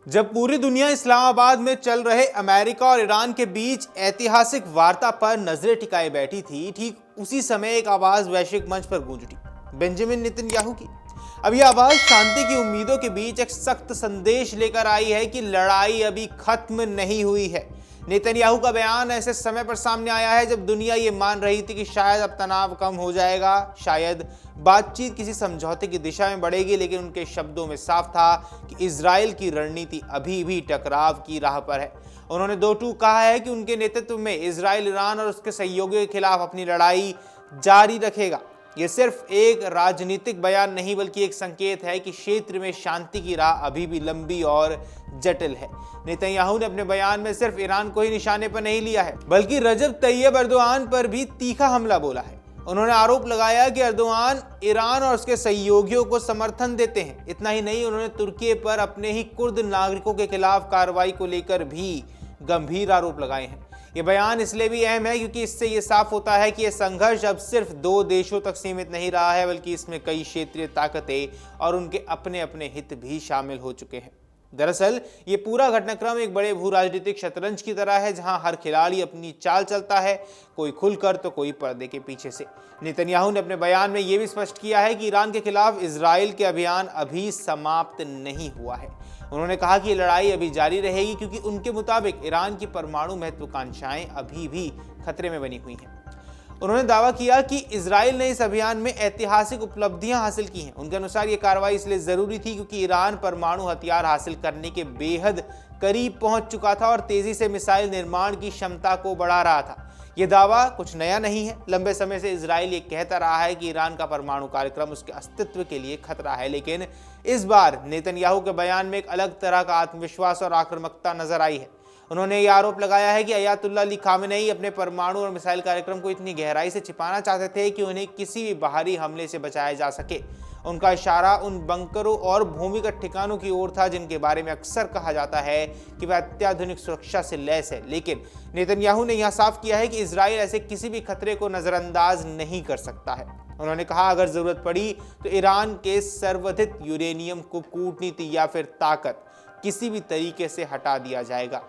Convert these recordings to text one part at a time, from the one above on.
जब पूरी दुनिया इस्लामाबाद में चल रहे अमेरिका और ईरान के बीच ऐतिहासिक वार्ता पर नजरें टिकाए बैठी थी, ठीक उसी समय एक आवाज वैश्विक मंच पर गूंज उठी, बेंजामिन नेतन्याहू की। अब यह आवाज शांति की उम्मीदों के बीच एक सख्त संदेश लेकर आई है कि लड़ाई अभी खत्म नहीं हुई है। नेतन्याहू का बयान ऐसे समय पर सामने आया है जब दुनिया ये मान रही थी कि शायद अब तनाव कम हो जाएगा, शायद बातचीत किसी समझौते की दिशा में बढ़ेगी, लेकिन उनके शब्दों में साफ था कि इजराइल की रणनीति अभी भी टकराव की राह पर है। उन्होंने दो टूक कहा है कि उनके नेतृत्व में इजराइल ईरान और उसके सहयोगियों के खिलाफ अपनी लड़ाई जारी रखेगा। यह सिर्फ एक राजनीतिक बयान नहीं बल्कि एक संकेत है कि क्षेत्र में शांति की राह अभी भी लंबी और जटिल है। नेतन्याहू ने अपने बयान में सिर्फ ईरान को ही निशाने पर नहीं लिया है, बल्कि रजब तैयब एर्दोआन पर भी तीखा हमला बोला है। उन्होंने आरोप लगाया कि एर्दोआन ईरान और उसके सहयोगियों को समर्थन देते हैं। इतना ही नहीं, उन्होंने तुर्की पर अपने ही कुर्द नागरिकों के खिलाफ कार्रवाई को लेकर भी गंभीर आरोप लगाए हैं। ये बयान इसलिए भी अहम है क्योंकि इससे ये साफ होता है कि यह संघर्ष अब सिर्फ दो देशों तक सीमित नहीं रहा है, बल्कि इसमें कई क्षेत्रीय ताकतें और उनके अपने अपने हित भी शामिल हो चुके हैं। दरअसल ये पूरा घटनाक्रम एक बड़े भू राजनीतिक शतरंज की तरह है, जहां हर खिलाड़ी अपनी चाल चलता है, कोई खुलकर तो कोई पर्दे के पीछे से। नेतन्याहू ने अपने बयान में यह भी स्पष्ट किया है कि ईरान के खिलाफ इजराइल के अभियान अभी समाप्त नहीं हुआ है। उन्होंने कहा कि ये लड़ाई अभी जारी रहेगी क्योंकि उनके मुताबिक ईरान की परमाणु महत्वाकांक्षाएं अभी भी खतरे में बनी हुई हैं। उन्होंने दावा किया कि इजराइल ने इस अभियान में ऐतिहासिक उपलब्धियां हासिल की हैं। उनके अनुसार ये कार्रवाई इसलिए जरूरी थी क्योंकि ईरान परमाणु हथियार हासिल करने के बेहद करीब पहुंच चुका था और तेजी से मिसाइल निर्माण की क्षमता को बढ़ा रहा था। यह दावा कुछ नया नहीं है। लंबे समय से इजराइल ये कहता रहा है कि ईरान का परमाणु कार्यक्रम उसके अस्तित्व के लिए खतरा है, लेकिन इस बार नेतन्याहू के बयान में एक अलग तरह का आत्मविश्वास और आक्रामकता नजर आई है। उन्होंने यह आरोप लगाया है कि अयातुल्लाह अली खामेनेई अपने परमाणु और मिसाइल कार्यक्रम को इतनी गहराई से छिपाना चाहते थे कि उन्हें किसी भी बाहरी हमले से बचाया जा सके। उनका इशारा उन बंकरों और भूमिगत ठिकानों की ओर था जिनके बारे में अक्सर कहा जाता है कि वह अत्याधुनिक सुरक्षा से लैस है, लेकिन नेतन्याहू ने यह साफ किया है कि इजराइल ऐसे किसी भी खतरे को नजरअंदाज नहीं कर सकता है। उन्होंने कहा, अगर जरूरत पड़ी तो ईरान के सर्वधित यूरेनियम को कूटनीति या फिर ताकत किसी भी तरीके से हटा दिया जाएगा।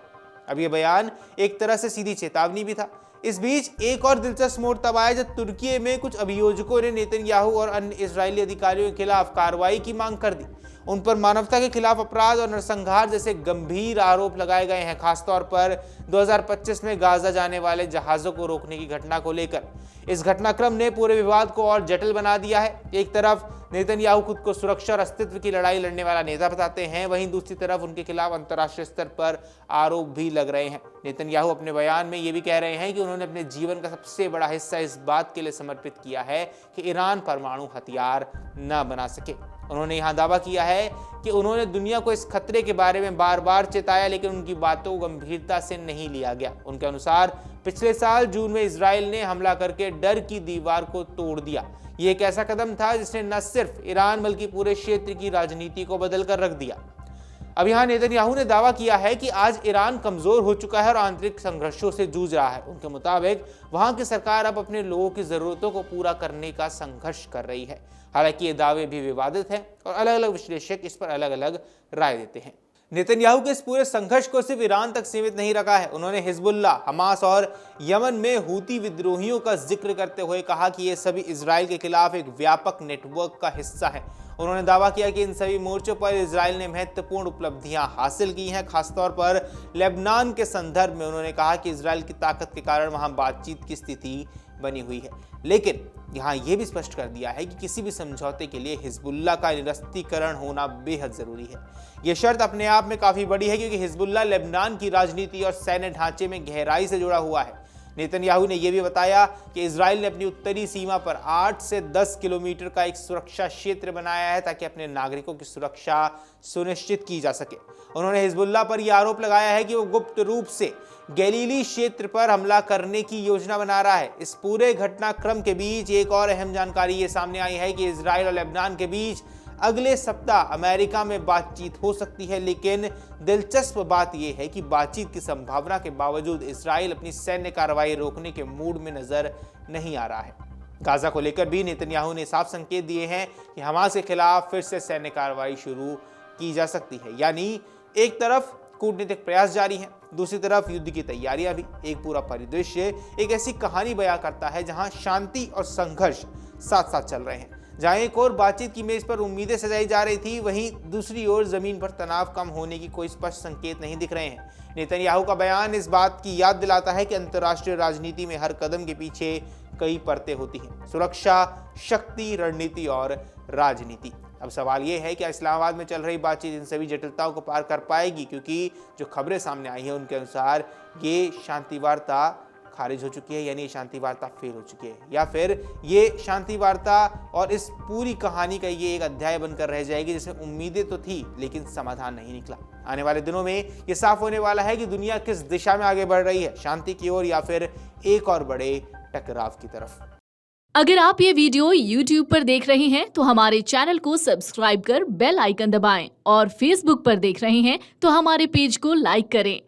अब यह बयान एक तरह से सीधी चेतावनी भी था। इस बीच एक और दिलचस्प मोड़ तब आया जब तुर्की में कुछ अभियोजकों ने नेतन्याहू और अन्य इजरायली अधिकारियों के खिलाफ कार्रवाई की मांग कर दी। उन पर मानवता के खिलाफ अपराध और नरसंहार जैसे गंभीर आरोप लगाए गए हैं, खासतौर पर 2025 में गाजा जाने वाले जहाजों को रोकने की घटना को लेकर। इस घटनाक्रम ने पूरे विवाद को और जटिल बना दिया है। एक तरफ नेतन्याहू खुद को सुरक्षा और अस्तित्व की लड़ाई लड़ने वाला नेता बताते हैं, वहीं दूसरी तरफ उनके खिलाफ अंतर्राष्ट्रीय स्तर पर आरोप भी लग रहे हैं। नेतन्याहू अपने बयान में ये भी कह रहे हैं कि उन्होंने अपने जीवन का सबसे बड़ा हिस्सा इस बात के लिए समर्पित किया है कि ईरान परमाणु हथियार न बना सके। उन्होंने यहाँ दावा किया है कि उन्होंने दुनिया को इस खतरे के बारे में बार बार चेताया, लेकिन उनकी बातों को गंभीरता से नहीं लिया गया। उनके अनुसार पिछले साल जून में इजराइल ने हमला करके डर की दीवार को तोड़ दिया। ये एक ऐसा कदम था जिसने न सिर्फ ईरान बल्कि पूरे क्षेत्र की राजनीति को बदल कर रख दिया। अब यहाँ नेतन्याहू ने दावा किया है कि आज ईरान कमजोर हो चुका है और आंतरिक संघर्षों से जूझ रहा है। उनके मुताबिक वहां की सरकार अब अपने लोगों की जरूरतों को पूरा करने का संघर्ष कर रही है। हालांकि ये दावे भी विवादित हैं और अलग अलग विश्लेषक इस पर अलग अलग राय देते हैं। नेतन्याहू के इस पूरे संघर्ष को सिर्फ ईरान तक सीमित नहीं रखा है। उन्होंने हिजबुल्लाह, हमास और यमन में हूती विद्रोहियों का जिक्र करते हुए कहा कि ये सभी इजराइल के खिलाफ एक व्यापक नेटवर्क का हिस्सा है। उन्होंने दावा किया कि इन सभी मोर्चों पर इजराइल ने महत्वपूर्ण उपलब्धियां हासिल की हैं। खासतौर पर लेबनान के संदर्भ में उन्होंने कहा कि इजराइल की ताकत के कारण वहां बातचीत की स्थिति बनी हुई है, लेकिन यहाँ यह भी स्पष्ट कर दिया है कि किसी भी समझौते के लिए हिजबुल्लाह का निरस्तीकरण होना बेहद जरूरी है। यह शर्त अपने आप में काफी बड़ी है क्योंकि हिजबुल्लाह लेबनान की राजनीति और सैन्य ढांचे में गहराई से जुड़ा हुआ है। नेतन्याहू ने यह भी बताया कि इजराइल ने अपनी उत्तरी सीमा पर 8 से 10 किलोमीटर का एक सुरक्षा क्षेत्र बनाया है ताकि अपने नागरिकों की सुरक्षा सुनिश्चित की जा सके। उन्होंने हिजबुल्लाह पर यह आरोप लगाया है कि वो गुप्त रूप से गलीली क्षेत्र पर हमला करने की योजना बना रहा है। इस पूरे घटनाक्रम के बीच एक और अहम जानकारी ये सामने आई है कि इजराइल और लेबनान के बीच अगले सप्ताह अमेरिका में बातचीत हो सकती है, लेकिन दिलचस्प बात यह है कि बातचीत की संभावना के बावजूद इजराइल अपनी सैन्य कार्रवाई रोकने के मूड में नजर नहीं आ रहा है। गाजा को लेकर भी नेतन्याहू ने साफ संकेत दिए हैं कि हमास के खिलाफ फिर से सैन्य कार्रवाई शुरू की जा सकती है, यानी एक तरफ कूटनीतिक प्रयास जारी हैं, दूसरी तरफ युद्ध की तैयारियां भी। एक पूरा परिदृश्य एक ऐसी कहानी बयां करता है जहां शांति और संघर्ष साथ साथ चल रहे हैं। जहां एक और बातचीत की मेज पर उम्मीदें सजाई जा रही थी, वहीं दूसरी ओर जमीन पर तनाव कम होने की कोई स्पष्ट संकेत नहीं दिख रहे हैं। नेतन्याहू का बयान इस बात की याद दिलाता है कि अंतर्राष्ट्रीय राजनीति में हर कदम के पीछे कई परतें होती हैं: सुरक्षा, शक्ति, रणनीति और राजनीति। अब सवाल यह है कि इस्लामाबाद में चल रही बातचीत इन सभी जटिलताओं को पार कर पाएगी, क्योंकि जो खबरें सामने आई हैं उनके अनुसार ये शांति वार्ता खारिज हो चुकी है, यानी शांति वार्ता फेल हो चुकी है, या फिर ये शांति वार्ता और इस पूरी कहानी का ये एक अध्याय बनकर रह जाएगी जिसमें उम्मीदें तो थी लेकिन समाधान नहीं निकला। आने वाले दिनों में ये साफ होने वाला है कि दुनिया किस दिशा में आगे बढ़ रही है, शांति की ओर या फिर एक और बड़े टकराव की तरफ। अगर आप ये वीडियो YouTube पर देख रहे हैं तो हमारे चैनल को सब्सक्राइब कर बेल आइकन दबाएं, और Facebook पर देख रहे हैं तो हमारे पेज को लाइक करें।